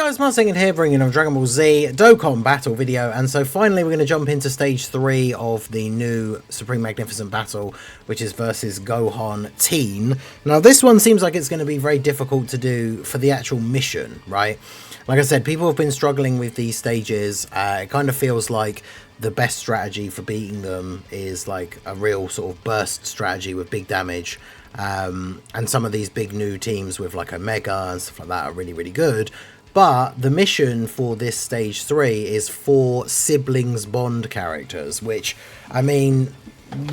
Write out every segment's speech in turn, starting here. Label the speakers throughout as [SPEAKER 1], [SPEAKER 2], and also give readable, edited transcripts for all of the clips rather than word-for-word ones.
[SPEAKER 1] guys, Marsingin here, bringing on Dragon Ball Z Dokkan Battle video, and so finally we're going to jump into Stage 3 of the new Supreme Magnificent Battle, which is versus Gohan Teen. Now this one seems like it's going to be very difficult to do for the actual mission, right? Like I said, people have been struggling with these stages. It kind of feels like the best strategy for beating them is like a real sort of burst strategy with big damage. And some of these big new teams with like Omega and stuff like that are really, really good. But the mission for this stage 3 is 4 siblings bond characters, which, I mean,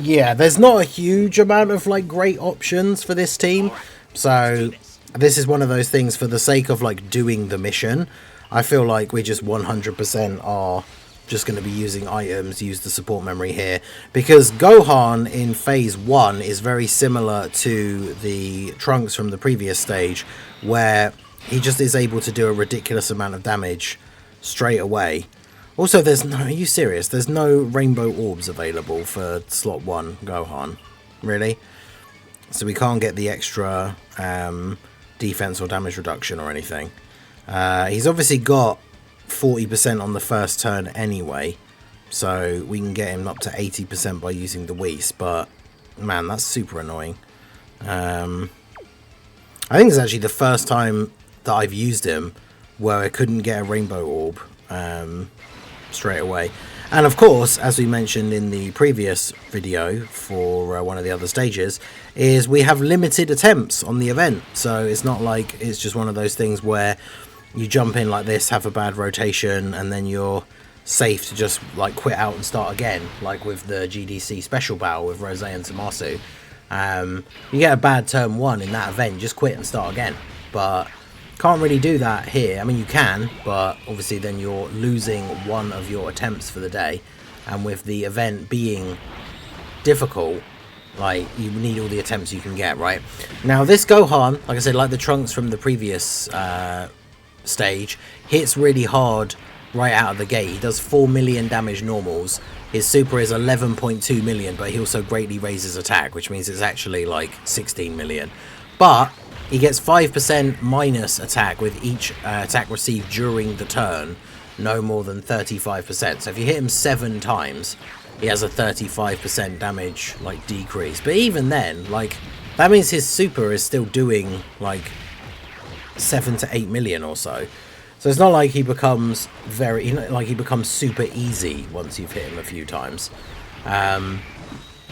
[SPEAKER 1] yeah, there's not a huge amount of like great options for this team. So this is one of those things, for the sake of like doing the mission, I feel like we just 100% are just going to be using items, use the support memory here, because Gohan in phase 1 is very similar to the Trunks from the previous stage, where he just is able to do a ridiculous amount of damage straight away. Also, there's no, are you serious? There's no rainbow orbs available for slot 1 Gohan. Really? So we can't get the extra defense or damage reduction or anything. He's obviously got 40% on the first turn anyway, so we can get him up to 80% by using the Whis, but man, that's super annoying. I think it's actually the first time that I've used him where I couldn't get a rainbow orb straight away. And of course, as we mentioned in the previous video for one of the other stages, is we have limited attempts on the event, so it's not like it's just one of those things where you jump in like this, have a bad rotation, and then you're safe to just like quit out and start again, like with the GDC special battle with Rose and Tommaso. You get a bad turn 1 in that event, just quit and start again. But can't really do that here. I mean, you can, but obviously then you're losing one of your attempts for the day, and with the event being difficult, like, you need all the attempts you can get, right? Now this Gohan, like I said, like the Trunks from the previous stage, hits really hard right out of the gate. He does 4 million damage normals. His super is 11.2 million, but he also greatly raises attack, which means it's actually like 16 million. But he gets 5% minus attack with each attack received during the turn, no more than 35%. So if you hit him 7 times, he has a 35% damage like decrease. But even then, like, that means his super is still doing like 7 to 8 million or so. So it's not like he becomes he becomes super easy once you've hit him a few times.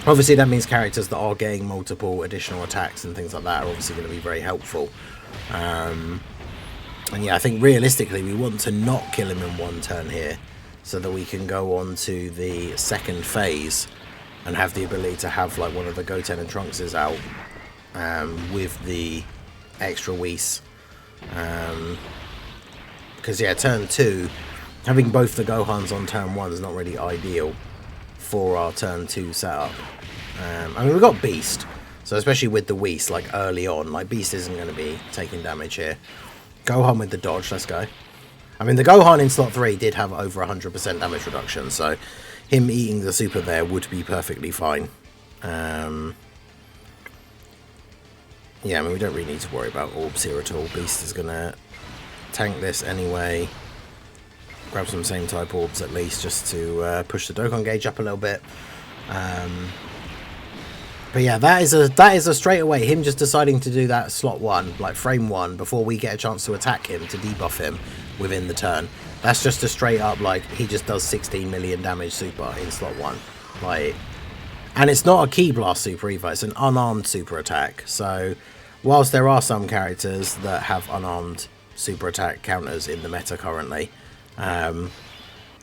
[SPEAKER 1] Obviously that means characters that are getting multiple additional attacks and things like that are obviously going to be very helpful. And yeah, I think realistically we want to not kill him in 1 turn here, so that we can go on to the second phase and have the ability to have like one of the Goten and Trunkses out with the extra Whis. Because yeah, turn 2, having both the Gohans on turn 1 is not really ideal for our turn 2 setup. I mean, we've got Beast, so especially with the Whis, like early on, like Beast isn't going to be taking damage here. Gohan with the dodge, let's go. I mean, the Gohan in slot 3 did have over 100% damage reduction, so him eating the super there would be perfectly fine. Yeah, I mean, we don't really need to worry about orbs here at all. Beast is going to tank this anyway. Grab some same type orbs at least, just to push the Dokkan gauge up a little bit. But yeah, that is a straight away him just deciding to do that slot 1, like frame 1, before we get a chance to attack him, to debuff him within the turn. That's just a straight up, like, he just does 16 million damage super in slot 1. Like, and it's not a Ki Blast super either, it's an unarmed super attack. So whilst there are some characters that have unarmed super attack counters in the meta currently, a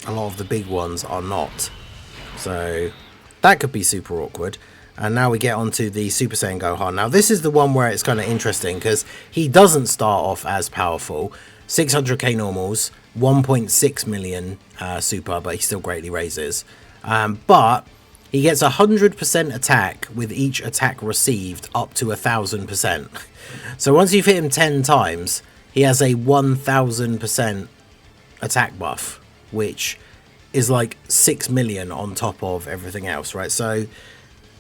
[SPEAKER 1] lot of the big ones are not. So that could be super awkward. And now we get onto the Super Saiyan Gohan. Now this is the one where it's kind of interesting, because he doesn't start off as powerful. 600k normals, 1.6 million super, but he still greatly raises. But he gets 100% attack with each attack received up to 1000%. So once you've hit him 10 times, he has a 1000% attack buff, which is like 6 million on top of everything else, right? So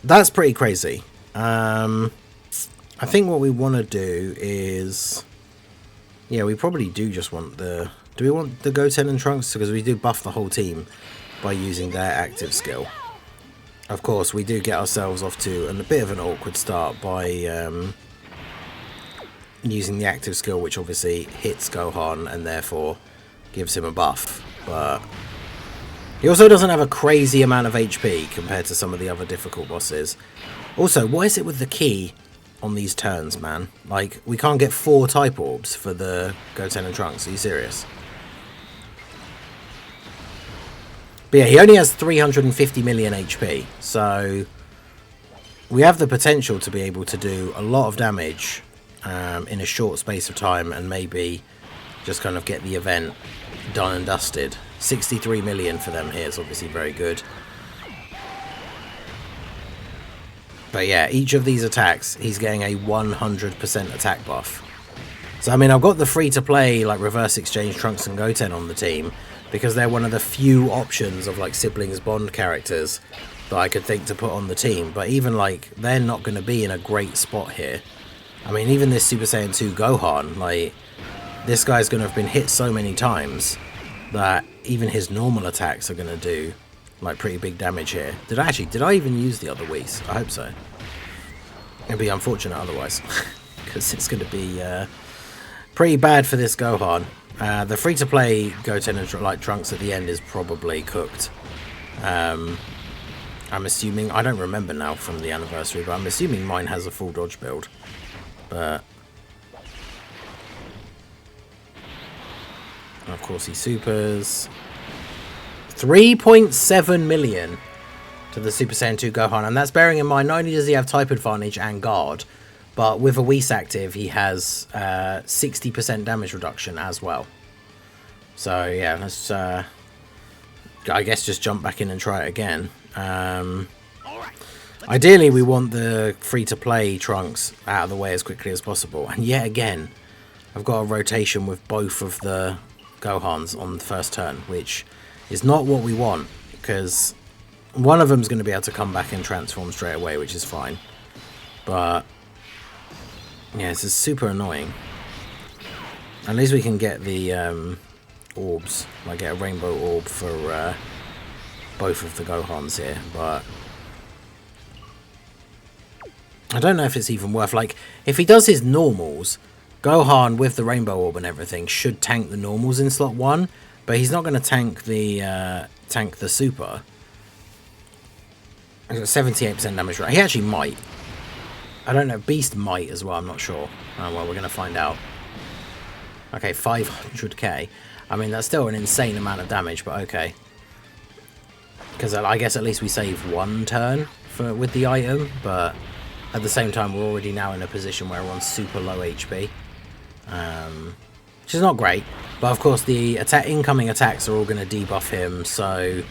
[SPEAKER 1] that's pretty crazy. I think what we want to do is, Yeah, we probably do just want the... Do we want the Goten and Trunks? Because we do buff the whole team by using their active skill. Of course, we do get ourselves off to a bit of an awkward start by using the active skill, which obviously hits Gohan and therefore gives him a buff. But he also doesn't have a crazy amount of HP compared to some of the other difficult bosses. Also, what is it with the key on these turns, man? Like, we can't get 4 type orbs for the Goten and Trunks. Are you serious? But yeah, he only has 350 million HP, so we have the potential to be able to do a lot of damage in a short space of time and maybe just kind of get the event done and dusted. 63 million for them here is obviously very good. But yeah, each of these attacks, he's getting a 100% attack buff. So, I mean, I've got the free-to-play, like, reverse exchange Trunks and Goten on the team, because they're one of the few options of, like, siblings Bond characters that I could think to put on the team. But even, like, they're not going to be in a great spot here. I mean, even this Super Saiyan 2 Gohan, like, this guy's going to have been hit so many times that even his normal attacks are going to do, like, pretty big damage here. Did I even use the other Whis? I hope so. It'd be unfortunate otherwise, because it's going to be pretty bad for this Gohan. The free-to-play Goten and like Trunks at the end is probably cooked. I'm assuming, I don't remember now from the anniversary, but I'm assuming mine has a full dodge build. But of course he supers. 3.7 million to the Super Saiyan 2 Gohan, and that's bearing in mind not only does he have type advantage and guard, but with a Whis active he has 60% damage reduction as well. So yeah, let's I guess just jump back in and try it again. Ideally we want the free-to-play Trunks out of the way as quickly as possible, and yet again I've got a rotation with both of the Gohans on the first turn, which is not what we want, because one of them is going to be able to come back and transform straight away, which is fine. But yeah, this is super annoying. At least we can get the orbs, like get a rainbow orb for both of the Gohans here, but I don't know if it's even worth, like, if he does his normals, Gohan with the rainbow orb and everything should tank the normals in slot 1, but he's not going to tank the super. He's got 78% damage rate. He actually might. I don't know. Beast might as well. I'm not sure. Oh, well, we're going to find out. Okay, 500k. I mean, that's still an insane amount of damage, but okay. Because I guess at least we save 1 turn with the item, but at the same time, we're already now in a position where everyone's super low HP. Which is not great, but of course the incoming attacks are all going to debuff him, so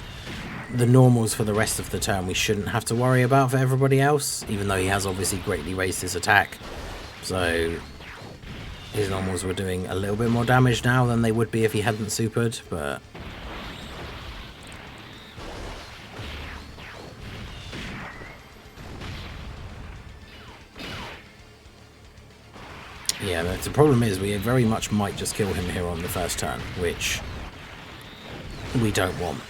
[SPEAKER 1] the normals for the rest of the turn we shouldn't have to worry about for everybody else, even though he has obviously greatly raised his attack. So his normals were doing a little bit more damage now than they would be if he hadn't supered, but yeah, the problem is we very much might just kill him here on the first turn, which we don't want.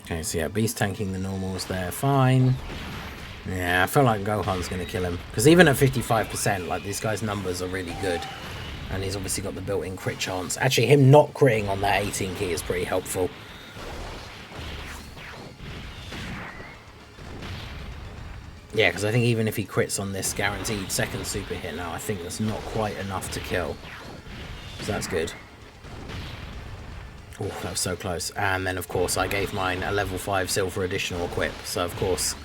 [SPEAKER 1] Okay, so yeah, Beast tanking the normals there, fine. Yeah, I feel like Gohan's going to kill him. Because even at 55%, like, this guy's numbers are really good. And he's obviously got the built-in crit chance. Actually, him not critting on that 18 key is pretty helpful. Yeah, because I think even if he crits on this guaranteed second super hit now, I think that's not quite enough to kill. So that's good. Oh, that was so close. And then, of course, I gave mine a level 5 silver additional equip. So, of course,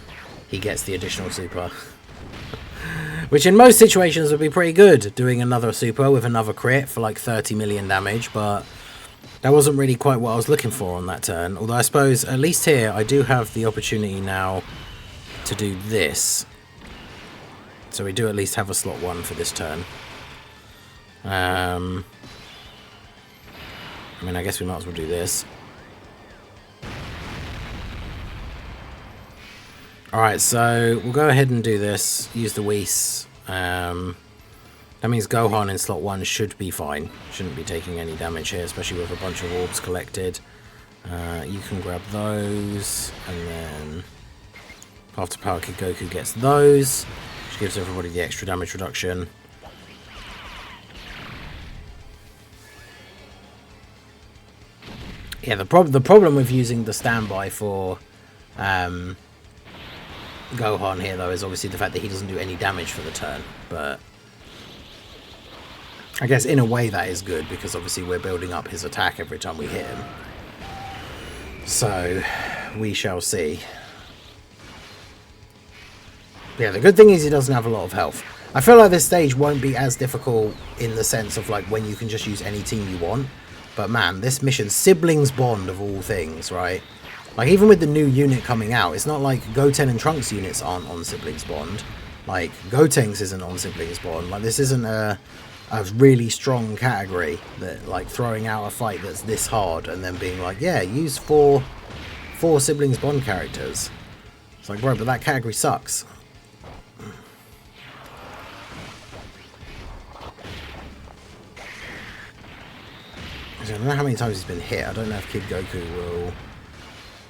[SPEAKER 1] he gets the additional super. Which in most situations would be pretty good, doing another super with another crit for like 30 million damage, but that wasn't really quite what I was looking for on that turn. Although I suppose, at least here, I do have the opportunity now to do this. So we do at least have a slot 1 for this turn. I mean, I guess we might as well do this. Alright, so we'll go ahead and do this. Use the Whis. That means Gohan in slot 1 should be fine. Shouldn't be taking any damage here, especially with a bunch of orbs collected. You can grab those, and then after Power Kid Goku gets those, which gives everybody the extra damage reduction. Yeah, the problem with using the standby for Gohan here, though, is obviously the fact that he doesn't do any damage for the turn. But I guess in a way that is good, because obviously we're building up his attack every time we hit him. So we shall see. Yeah, the good thing is he doesn't have a lot of health. I feel like this stage won't be as difficult in the sense of like when you can just use any team you want. But man, this mission, Siblings Bond of all things, right? Like even with the new unit coming out, it's not like Goten and Trunks units aren't on Siblings Bond. Like Gotenks isn't on Siblings Bond. Like this isn't a really strong category that like throwing out a fight that's this hard and then being like, yeah, use four Siblings Bond characters. It's like, bro, but that category sucks. I don't know how many times he's been hit. I don't know if Kid Goku will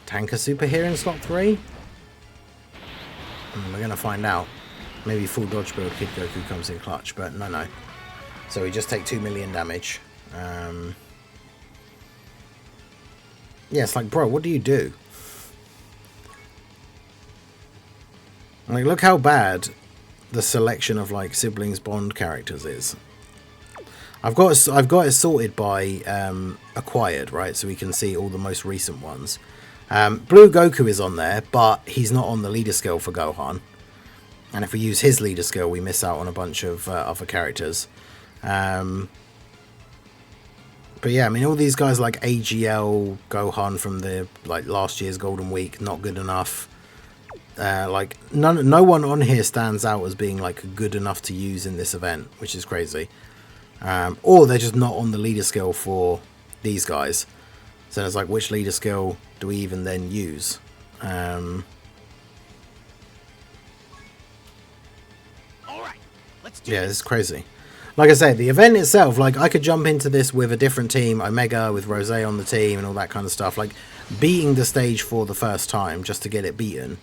[SPEAKER 1] tank a super here in slot 3. We're going to find out. Maybe full dodge build Kid Goku comes in clutch, but no. So we just take 2 million damage. Yeah, it's like, bro, what do you do? Like, look how bad the selection of like Siblings Bond characters is. I've got it sorted by acquired, right? So we can see all the most recent ones. Blue Goku is on there, but he's not on the leader skill for Gohan. And if we use his leader skill, we miss out on a bunch of other characters. But yeah, I mean, all these guys like AGL, Gohan from the like last year's Golden Week, not good enough. Like no one on here stands out as being like good enough to use in this event, which is crazy. Or they're just not on the leader skill for these guys. So it's like, which leader skill do we even then use?
[SPEAKER 2] All right, let's do
[SPEAKER 1] yeah, this is crazy. Like I said, the event itself, like I could jump into this with a different team, Omega with Rose on the team and all that kind of stuff. Like beating the stage for the first time just to get it beaten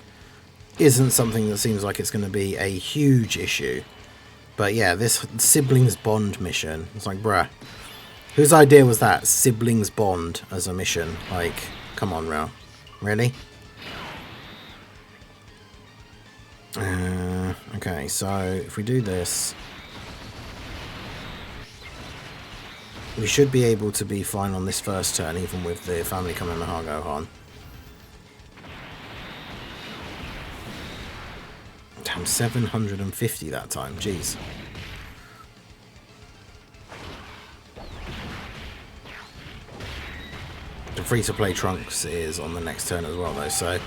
[SPEAKER 1] isn't something that seems like it's going to be a huge issue. But yeah, this Siblings Bond mission, it's like, bruh, whose idea was that? Siblings Bond as a mission? Like, come on, Rao. Really? Okay, so if we do this, we should be able to be fine on this first turn, even with the family Kamehameha Gohan. Damn, 750 that time, jeez. The free-to-play Trunks is on the next turn as well, though, so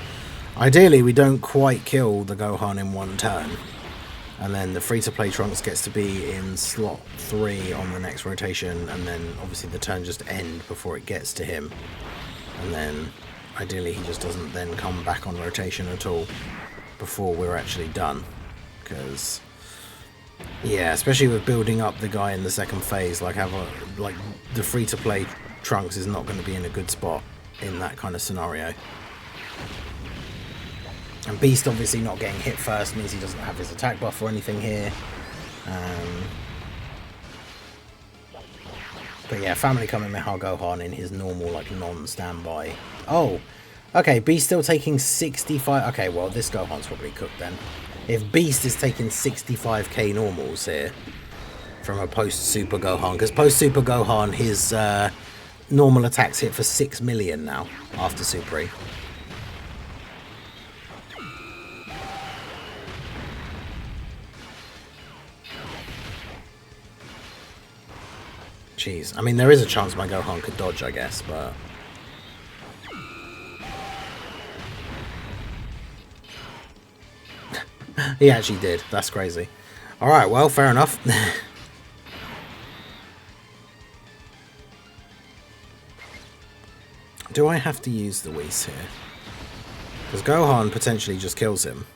[SPEAKER 1] ideally we don't quite kill the Gohan in one turn. And then the free-to-play Trunks gets to be in slot 3 on the next rotation, and then obviously the turn just end before it gets to him. And then ideally he just doesn't then come back on rotation at all before we're actually done. Because yeah, especially with building up the guy in the second phase, like the free-to-play Trunks is not going to be in a good spot in that kind of scenario. And Beast obviously not getting hit first means he doesn't have his attack buff or anything here. But yeah, family Kamehameha Gohan in his normal, like, non-standby. Oh, okay, Beast still taking 65. Okay, well, this Gohan's probably cooked then. If Beast is taking 65k normals here from a post-Super Gohan, because post-Super Gohan, his normal attacks hit for 6 million now after Super E. Jeez, I mean, there is a chance my Gohan could dodge, I guess, but he actually did. That's crazy. Alright, well, fair enough. Do I have to use the Whis here? Because Gohan potentially just kills him.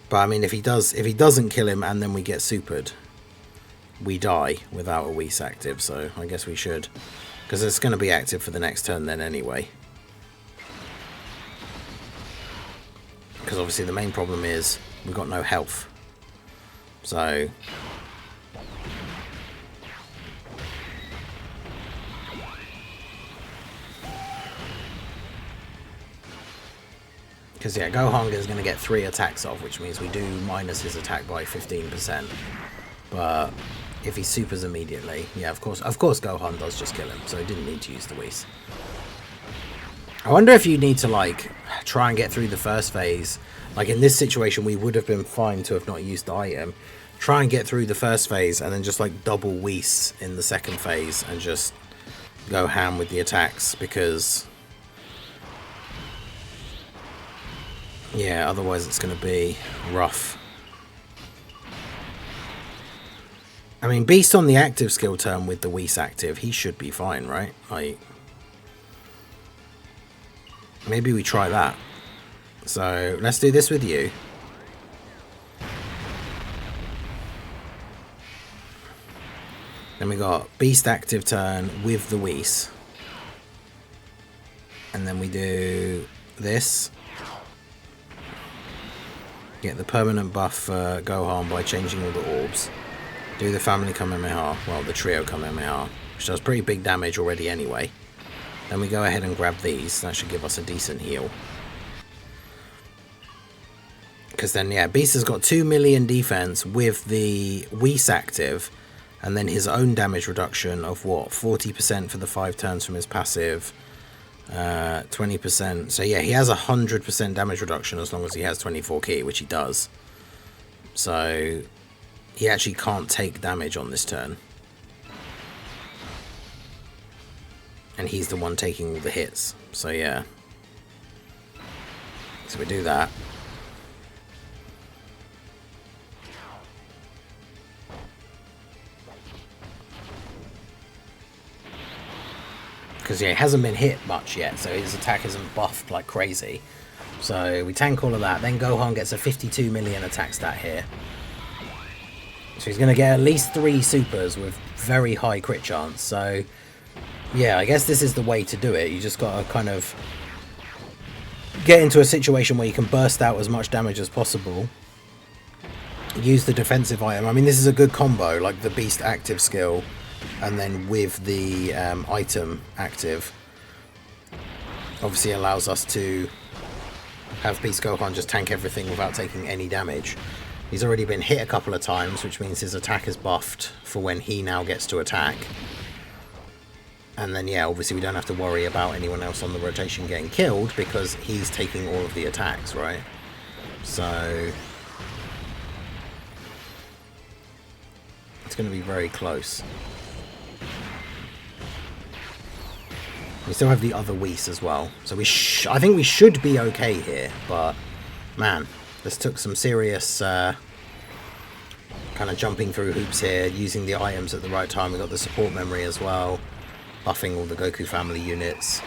[SPEAKER 1] But I mean, if he doesn't kill him and then we get supered, we die without a Whis active. So I guess we should, because it's going to be active for the next turn then anyway. Because obviously the main problem is we've got no health. So because yeah, Gohan is going to get 3 attacks off, which means we do minus his attack by 15%. But if he supers immediately, yeah, of course Gohan does just kill him, so he didn't need to use the Whis. I wonder if you need to like try and get through the first phase. Like in this situation, we would have been fine to have not used the item. Try and get through the first phase and then just like double Whis in the second phase and just go ham with the attacks, because yeah, otherwise it's going to be rough. I mean, Beast on the active skill turn with the Whis active, he should be fine, right? Like, maybe we try that. So let's do this with you. Then we got Beast active turn with the Whis. And then we do this. Get the permanent buff for Gohan by changing all the orbs. Do the family Kamehameha, well, the trio Kamehameha, which does pretty big damage already anyway. Then we go ahead and grab these. That should give us a decent heal. Because then, yeah, Beast has got 2 million defense with the Whis active, and then his own damage reduction of what, 40% for the 5 turns from his passive, 20%. So yeah, he has 100% damage reduction as long as he has 24 ki, which he does. So he actually can't take damage on this turn, and he's the one taking all the hits. So yeah, so we do that. Because yeah, he hasn't been hit much yet, so his attack isn't buffed like crazy. So we tank all of that. Then Gohan gets a 52 million attack stat here. So he's going to get at least 3 supers with very high crit chance. So yeah, I guess this is the way to do it. You just got to kind of get into a situation where you can burst out as much damage as possible. Use the defensive item. I mean, this is a good combo, like the Beast active skill and then with the item active. Obviously allows us to have Beast Gohan just tank everything without taking any damage. He's already been hit a couple of times, which means his attack is buffed for when he now gets to attack. And then, yeah, obviously we don't have to worry about anyone else on the rotation getting killed because he's taking all of the attacks, right? So it's going to be very close. We still have the other Whis as well, so I think we should be okay here, but man, this took some serious kind of jumping through hoops here, using the items at the right time. We got the support memory as well, buffing all the Goku family units.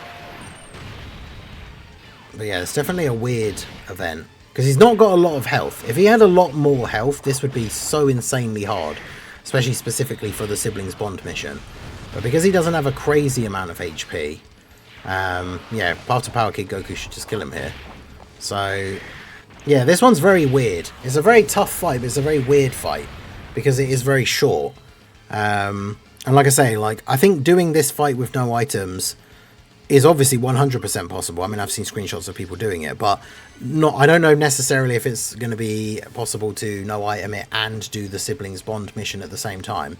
[SPEAKER 1] But yeah, it's definitely a weird event, because he's not got a lot of health. If he had a lot more health, this would be so insanely hard, especially specifically for the Siblings Bond mission. But because he doesn't have a crazy amount of HP, yeah, after Power Kid Goku should just kill him here. So yeah, this one's very weird. It's a very tough fight, but it's a very weird fight because it is very short. And like I say, like I think doing this fight with no items is obviously 100% possible. I mean, I've seen screenshots of people doing it, but I don't know necessarily if it's going to be possible to no item it and do the Siblings Bond mission at the same time.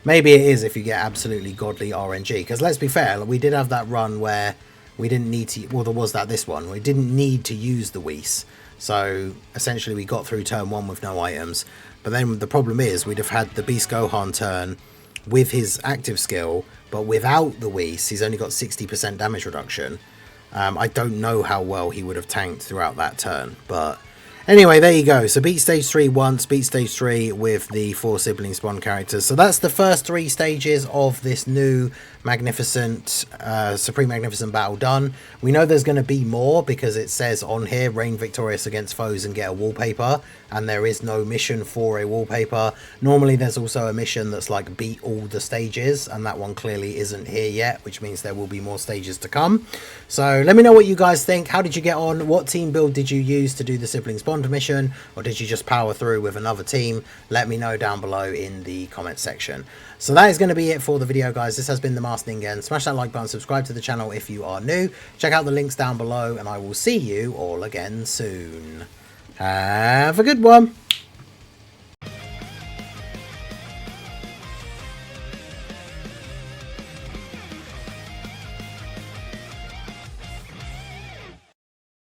[SPEAKER 1] Maybe it is if you get absolutely godly RNG, because let's be fair, we did have that run where we didn't need to, well, there was this one, we didn't need to use the Whis, so essentially we got through turn 1 with no items. But then the problem is we'd have had the Beast Gohan turn with his active skill, but without the Whis, he's only got 60% damage reduction. I don't know how well he would have tanked throughout that turn, but Anyway, there you go. So beat stage 3 once, beat stage 3 with the 4 sibling spawn characters. So that's the first 3 stages of this new magnificent, Supreme Magnificent battle done. We know there's going to be more because it says on here, reign victorious against foes and get a wallpaper. And there is no mission for a wallpaper. Normally there's also a mission that's like beat all the stages, and that one clearly isn't here yet, which means there will be more stages to come. So let me know what you guys think. How did you get on? What team build did you use to do the siblings bond mission, or did you just power through with another team? Let me know down below in the comment section. So that is going to be it for the video, guys. This has been the Master Ningen. Smash that like button, subscribe to the channel if you are new. Check out the links down below, and I will see you all again soon. Have a good one.